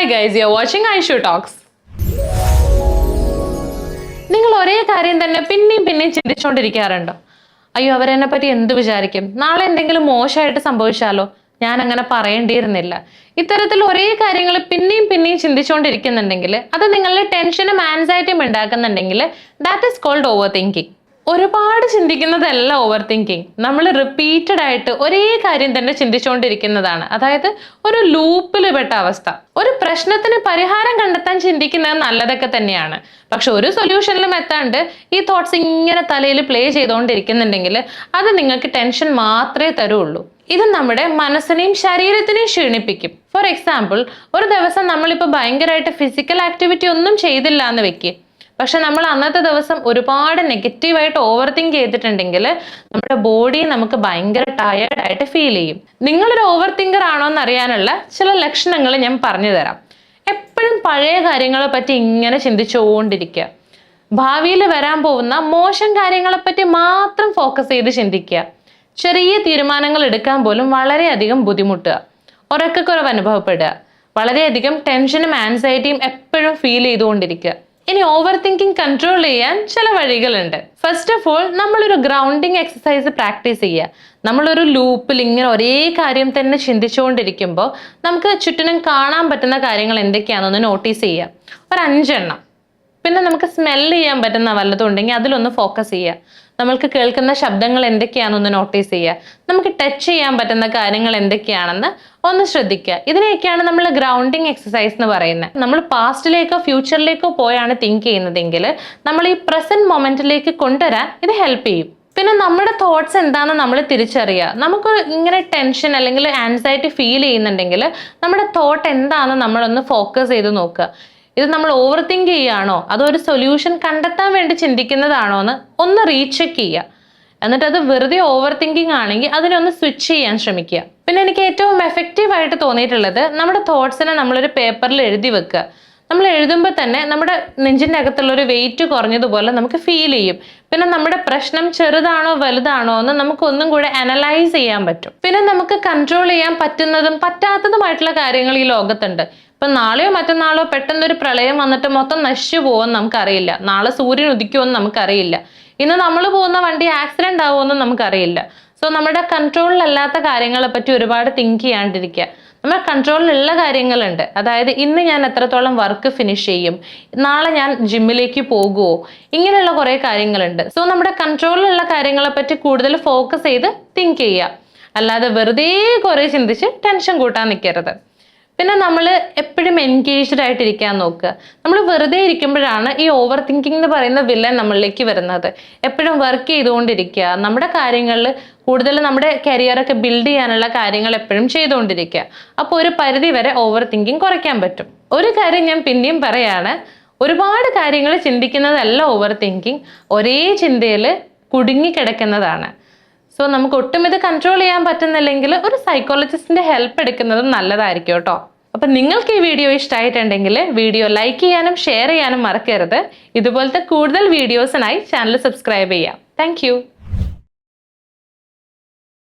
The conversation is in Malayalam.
Hi guys, you're watching Aishu Talks. നിങ്ങൾ ഒരേ കാര്യം തന്നെ പിന്നെയും ചിന്തിച്ചുകൊണ്ടിരിക്കാറുണ്ടോ? അയ്യോ, അവരെന്നെ പറ്റി എന്ത് വിചാരിക്കും, നാളെ എന്തെങ്കിലും മോശമായിട്ട് സംഭവിച്ചാലോ, ഞാൻ അങ്ങനെ പറയേണ്ടിയിരുന്നില്ല. ഇത്തരത്തിൽ ഒരേ കാര്യങ്ങൾ പിന്നെയും ചിന്തിച്ചുകൊണ്ടിരിക്കുന്നുണ്ടെങ്കിൽ, അത് നിങ്ങളുടെ ടെൻഷനും ആൻസൈറ്റിയും ഉണ്ടാക്കുന്നുണ്ടെങ്കിൽ, that is called over thinking. ഒരുപാട് ചിന്തിക്കുന്നതല്ല ഓവർ തിങ്കിങ്. നമ്മൾ റിപ്പീറ്റഡ് ആയിട്ട് ഒരേ കാര്യം തന്നെ ചിന്തിച്ചുകൊണ്ടിരിക്കുന്നതാണ്. അതായത് ഒരു ലൂപ്പിൽ പെട്ട അവസ്ഥ. ഒരു പ്രശ്നത്തിന് പരിഹാരം കണ്ടെത്താൻ ചിന്തിക്കുന്നത് നല്ലതൊക്കെ തന്നെയാണ്. പക്ഷെ ഒരു സൊല്യൂഷനിലും എത്താണ്ട് ഈ തോട്ട്സ് ഇങ്ങനെ തലയിൽ പ്ലേ ചെയ്തുകൊണ്ടിരിക്കുന്നുണ്ടെങ്കിൽ അത് നിങ്ങൾക്ക് ടെൻഷൻ മാത്രമേ തരുള്ളൂ. ഇത് നമ്മുടെ മനസ്സിനെയും ശരീരത്തിനെയും ക്ഷീണിപ്പിക്കും. ഫോർ എക്സാമ്പിൾ, ഒരു ദിവസം നമ്മളിപ്പോൾ ഭയങ്കരമായിട്ട് ഫിസിക്കൽ ആക്ടിവിറ്റി ഒന്നും ചെയ്തില്ല എന്ന് വെക്കുക. പക്ഷെ നമ്മൾ അന്നത്തെ ദിവസം ഒരുപാട് നെഗറ്റീവായിട്ട് ഓവർ തിങ്ക് ചെയ്തിട്ടുണ്ടെങ്കിൽ നമ്മുടെ ബോഡി നമുക്ക് ഭയങ്കര ടയേർഡായിട്ട് ഫീൽ ചെയ്യും. നിങ്ങളൊരു ഓവർ തിങ്കർ ആണോ എന്ന് അറിയാനുള്ള ചില ലക്ഷണങ്ങൾ ഞാൻ പറഞ്ഞു തരാം. എപ്പോഴും പഴയ കാര്യങ്ങളെ പറ്റി ഇങ്ങനെ ചിന്തിച്ചുകൊണ്ടിരിക്കുക. ഭാവിയിൽ വരാൻ പോകുന്ന മോശം കാര്യങ്ങളെ പറ്റി മാത്രം ഫോക്കസ് ചെയ്ത് ചിന്തിക്കുക. ചെറിയ തീരുമാനങ്ങൾ എടുക്കാൻ പോലും വളരെയധികം ബുദ്ധിമുട്ടുക. ഉറക്കക്കുറവ് അനുഭവപ്പെടുക. വളരെയധികം ടെൻഷനും ആൻസൈറ്റിയും എപ്പോഴും ഫീൽ ചെയ്തുകൊണ്ടിരിക്കുക. ഇനി ഓവർ തിങ്കിങ് കൺട്രോൾ ചെയ്യാൻ ചില വഴികളുണ്ട്. ഫസ്റ്റ് ഓഫ് ഓൾ, നമ്മളൊരു ഗ്രൗണ്ടിങ് എക്സസൈസ് പ്രാക്ടീസ് ചെയ്യുക. നമ്മളൊരു ലൂപ്പിൽ ഇങ്ങനെ ഒരേ കാര്യം തന്നെ ചിന്തിച്ചുകൊണ്ടിരിക്കുമ്പോൾ നമുക്ക് ചുറ്റിനും കാണാൻ പറ്റുന്ന കാര്യങ്ങൾ എന്തൊക്കെയാണെന്നൊന്ന് നോട്ടീസ് ചെയ്യുക. ഒരു 5 എണ്ണം. പിന്നെ നമുക്ക് സ്മെല്ല് ചെയ്യാൻ പറ്റുന്ന വല്ലതും ഉണ്ടെങ്കിൽ അതിലൊന്ന് ഫോക്കസ് ചെയ്യുക. നമ്മൾക്ക് കേൾക്കുന്ന ശബ്ദങ്ങൾ എന്തൊക്കെയാണെന്നൊന്ന് നോട്ടീസ് ചെയ്യുക. നമുക്ക് ടച്ച് ചെയ്യാൻ പറ്റുന്ന കാര്യങ്ങൾ എന്തൊക്കെയാണെന്ന് ഒന്ന് ശ്രദ്ധിക്കുക. ഇതിനെയൊക്കെയാണ് നമ്മൾ ഗ്രൗണ്ടിങ് എക്സസൈസ് എന്ന് പറയുന്നത്. നമ്മൾ പാസ്റ്റിലേക്കോ ഫ്യൂച്ചറിലേക്കോ പോയാണ് തിങ്ക് ചെയ്യുന്നതെങ്കിൽ നമ്മൾ ഈ പ്രസന്റ് മൊമെന്റിലേക്ക് കൊണ്ടുവരാൻ ഇത് ഹെൽപ്പ് ചെയ്യും. പിന്നെ നമ്മുടെ തോട്ട്സ് എന്താണെന്ന് നമ്മൾ തിരിച്ചറിയുക. നമുക്ക് ഇങ്ങനെ ടെൻഷൻ അല്ലെങ്കിൽ ആൻസൈറ്റി ഫീൽ ചെയ്യുന്നുണ്ടെങ്കിൽ നമ്മുടെ തോട്ട് എന്താണെന്ന് നമ്മളൊന്ന് ഫോക്കസ് ചെയ്ത് നോക്കുക. ഇത് നമ്മൾ ഓവർ തിങ്ക് ചെയ്യുകയാണോ അതോ ഒരു സൊല്യൂഷൻ കണ്ടെത്താൻ വേണ്ടി ചിന്തിക്കുന്നതാണോ എന്ന് ഒന്ന് റീചെക്ക് ചെയ്യുക. എന്നിട്ട് അത് വെറുതെ ഓവർ തിങ്കിങ് ആണെങ്കിൽ അതിനെ ഒന്ന് സ്വിച്ച് ചെയ്യാൻ ശ്രമിക്കുക. പിന്നെ എനിക്ക് ഏറ്റവും എഫക്റ്റീവ് ആയിട്ട് തോന്നിയിട്ടുള്ളത് നമ്മുടെ തോട്ട്സിനെ നമ്മളൊരു പേപ്പറിൽ എഴുതി വെക്കുക. നമ്മൾ എഴുതുമ്പോൾ തന്നെ നമ്മുടെ നെഞ്ചിൻ്റെ അകത്തുള്ള ഒരു വെയിറ്റ് കുറഞ്ഞതുപോലെ നമുക്ക് ഫീൽ ചെയ്യും. പിന്നെ നമ്മുടെ പ്രശ്നം ചെറുതാണോ വലുതാണോ എന്ന് നമുക്ക് ഒന്നും കൂടെ അനലൈസ് ചെയ്യാൻ പറ്റും. പിന്നെ നമുക്ക് കൺട്രോൾ ചെയ്യാൻ പറ്റുന്നതും പറ്റാത്തതുമായിട്ടുള്ള കാര്യങ്ങൾ ഈ ലോകത്തുണ്ട്. ഇപ്പൊ നാളെയോ മറ്റന്നാളോ പെട്ടെന്നൊരു പ്രളയം വന്നിട്ട് മൊത്തം നശിച്ചു പോകുമെന്ന് നമുക്കറിയില്ല. നാളെ സൂര്യൻ ഉദിക്കുമെന്ന് നമുക്കറിയില്ല. ഇന്ന് നമ്മൾ പോകുന്ന വണ്ടി ആക്സിഡന്റ് ആവുമെന്ന് നമുക്കറിയില്ല. സോ നമ്മുടെ കൺട്രോളിലല്ലാത്ത കാര്യങ്ങളെ പറ്റി ഒരുപാട് തിങ്ക് ചെയ്യാണ്ടിരിക്കുക. നമ്മുടെ കൺട്രോളിലുള്ള കാര്യങ്ങളുണ്ട്. അതായത് ഇന്ന് ഞാൻ എത്രത്തോളം വർക്ക് ഫിനിഷ് ചെയ്യും, നാളെ ഞാൻ ജിമ്മിലേക്ക് പോകുമോ, ഇങ്ങനെയുള്ള കുറേ കാര്യങ്ങളുണ്ട്. സോ നമ്മുടെ കൺട്രോളിലുള്ള കാര്യങ്ങളെ പറ്റി കൂടുതൽ ഫോക്കസ് ചെയ്ത് തിങ്ക് ചെയ്യുക. അല്ലാതെ വെറുതെ കുറേ ചിന്തിച്ച് ടെൻഷൻ കൂട്ടാൻ നിൽക്കരുത്. പിന്നെ നമ്മൾ എപ്പോഴും എൻഗേജ്ഡ് ആയിട്ടിരിക്കാൻ നോക്കുക. നമ്മൾ വെറുതെ ഇരിക്കുമ്പോഴാണ് ഈ ഓവർ തിങ്കിങ് എന്ന് പറയുന്ന വില്ലൻ നമ്മളിലേക്ക് വരുന്നത്. എപ്പോഴും വർക്ക് ചെയ്തുകൊണ്ടിരിക്കുക. നമ്മുടെ കാര്യങ്ങളിൽ കൂടുതൽ നമ്മുടെ കരിയറൊക്കെ ബിൽഡ് ചെയ്യാനുള്ള കാര്യങ്ങൾ എപ്പോഴും ചെയ്തുകൊണ്ടിരിക്കുക. അപ്പോൾ ഒരു പരിധി വരെ ഓവർ തിങ്കിങ് കുറയ്ക്കാൻ പറ്റും. ഒരു കാര്യം ഞാൻ പിന്നെയും പറയാണ്, ഒരുപാട് കാര്യങ്ങൾ ചിന്തിക്കുന്നതല്ല ഓവർ തിങ്കിങ്. ഒരേ ചിന്തയിൽ കുടുങ്ങിക്കിടക്കുന്നതാണ്. സോ നമുക്ക് ഒട്ടും ഇത് കൺട്രോൾ ചെയ്യാൻ പറ്റുന്നില്ലെങ്കിൽ ഒരു സൈക്കോളജിസ്റ്റിന്റെ ഹെൽപ്പ് എടുക്കുന്നതും നല്ലതായിരിക്കും കേട്ടോ. അപ്പൊ നിങ്ങൾക്ക് ഈ വീഡിയോ ഇഷ്ടമായിട്ടുണ്ടെങ്കിൽ വീഡിയോ ലൈക്ക് ചെയ്യാനും ഷെയർ ചെയ്യാനും മറക്കരുത്. ഇതുപോലത്തെ കൂടുതൽ വീഡിയോസിനായി ചാനൽ സബ്സ്ക്രൈബ് ചെയ്യാം. താങ്ക്